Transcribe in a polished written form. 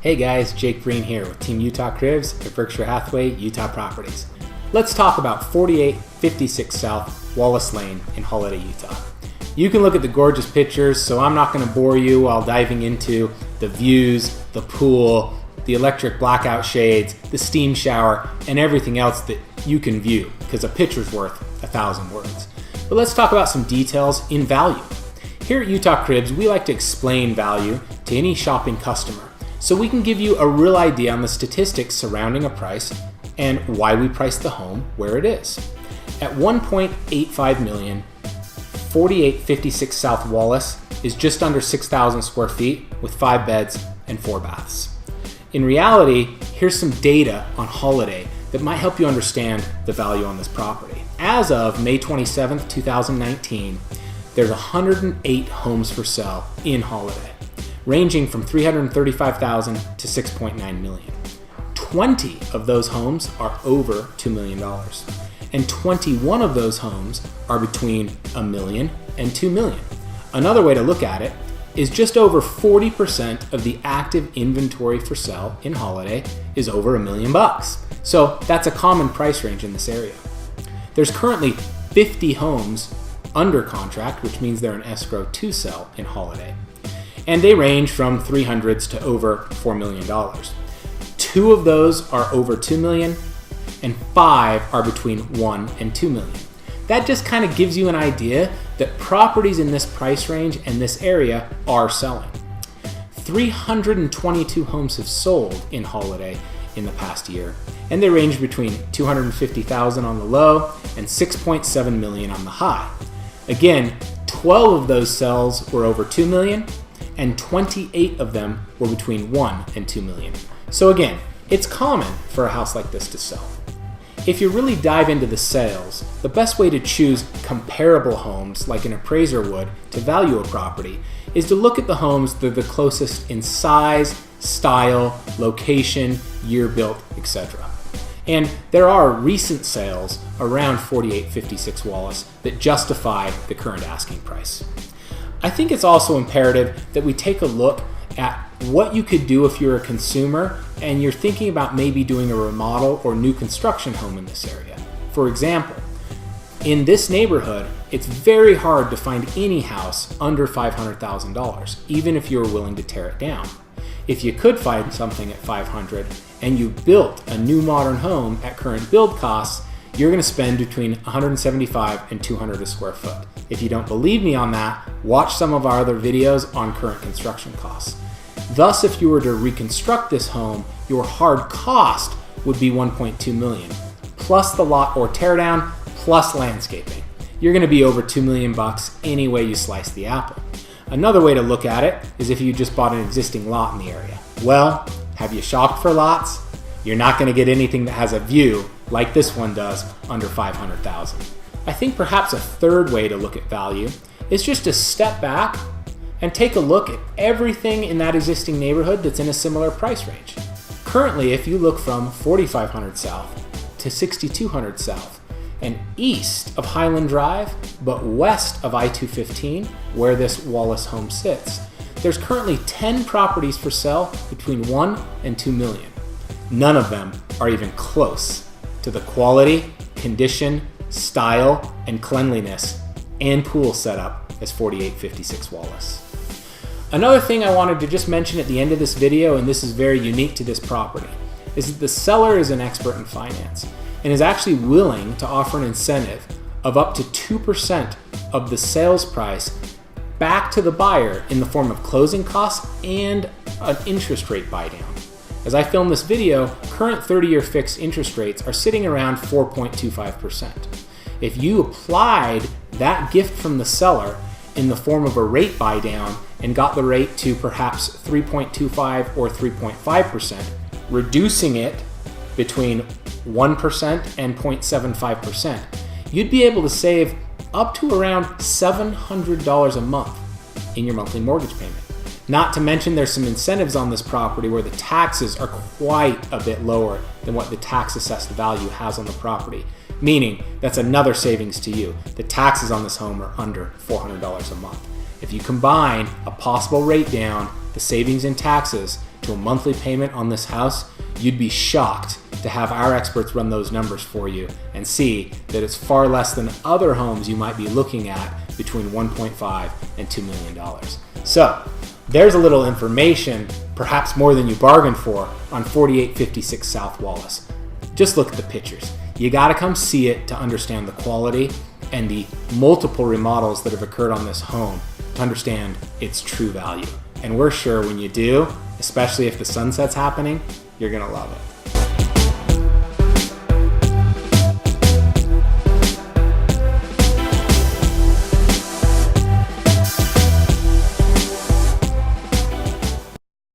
Hey guys, Jake Breen here with Team Utah Cribs at Berkshire Hathaway Utah Properties. Let's talk about 4856 South Wallace Lane in Holiday, Utah. You can look at the gorgeous pictures, so I'm not going to bore you while diving into the views, the pool, the electric blackout shades, the steam shower, and everything else that you can view, because a picture's worth 1,000 words. But let's talk about some details in value. Here at Utah Cribs, we like to explain value to any shopping customer, so we can give you a real idea on the statistics surrounding a price and why we price the home where it is. At $1.85 million, 4856 South Wallace is just under 6,000 square feet with 5 beds and 4 baths. In reality, here's some data on Holiday that might help you understand the value on this property. As of May 27th, 2019, there's 108 homes for sale in Holiday, ranging from $335,000 to $6.9 million. 20 of those homes are over $2 million, and 21 of those homes are between $1 million and $2 million. Another way to look at it is just over 40% of the active inventory for sale in Holiday is over $1 million. So that's a common price range in this area. There's currently 50 homes under contract, which means they're in escrow to sell in Holiday. And they range from 300s to over $4 million. 2 of those are over $2 million, and 5 are between $1 and $2 million. That just kind of gives you an idea that properties in this price range and this area are selling. 322 homes have sold in Holiday in the past year, and they range between $250,000 on the low and $6.7 million on the high. Again, 12 of those sales were over $2 million, and 28 of them were between $1 and $2 million. So again, it's common for a house like this to sell. If you really dive into the sales, the best way to choose comparable homes like an appraiser would to value a property is to look at the homes that are the closest in size, style, location, year built, etc. And there are recent sales around 4856 Wallace that justify the current asking price. I think it's also imperative that we take a look at what you could do if you're a consumer and you're thinking about maybe doing a remodel or new construction home in this area. For example, in this neighborhood, it's very hard to find any house under $500,000, even if you're willing to tear it down. If you could find something at $500,000 and you built a new modern home at current build costs, you're going to spend between $175 and $200 a square foot. If you don't believe me on that, watch some of our other videos on current construction costs. Thus, if you were to reconstruct this home, your hard cost would be $1.2 million, plus the lot or teardown, plus landscaping. You're going to be over $2 million any way you slice the apple. Another way to look at it is if you just bought an existing lot in the area. Well, have you shopped for lots? You're not going to get anything that has a view like this one does under $500,000. I think perhaps a third way to look at value is just to step back and take a look at everything in that existing neighborhood that's in a similar price range. Currently, if you look from 4500 South to 6200 South and east of Highland Drive, but west of I-215, where this Wallace home sits, there's currently 10 properties for sale between $1 and $2 million. None of them are even close to the quality, condition, style, and cleanliness and pool setup as 4856 Wallace. Another thing I wanted to just mention at the end of this video, and this is very unique to this property, is that the seller is an expert in finance and is actually willing to offer an incentive of up to 2% of the sales price back to the buyer in the form of closing costs and an interest rate buy down. As I film this video, current 30-year fixed interest rates are sitting around 4.25%. If you applied that gift from the seller in the form of a rate buy down and got the rate to perhaps 3.25 or 3.5%, reducing it between 1% and 0.75%, you'd be able to save up to around $700 a month in your monthly mortgage payment. Not to mention there's some incentives on this property where the taxes are quite a bit lower than what the tax assessed value has on the property, meaning that's another savings to you. The taxes on this home are under $400 a month. If you combine a possible rate down the savings in taxes to a monthly payment on this house, you'd be shocked to have our experts run those numbers for you and see that it's far less than other homes you might be looking at between $1.5 and $2 million. So there's a little information, perhaps more than you bargained for, on 4856 South Wallace. Just look at the pictures. You gotta come see it to understand the quality and the multiple remodels that have occurred on this home to understand its true value. And we're sure when you do, especially if the sunset's happening, you're gonna love it.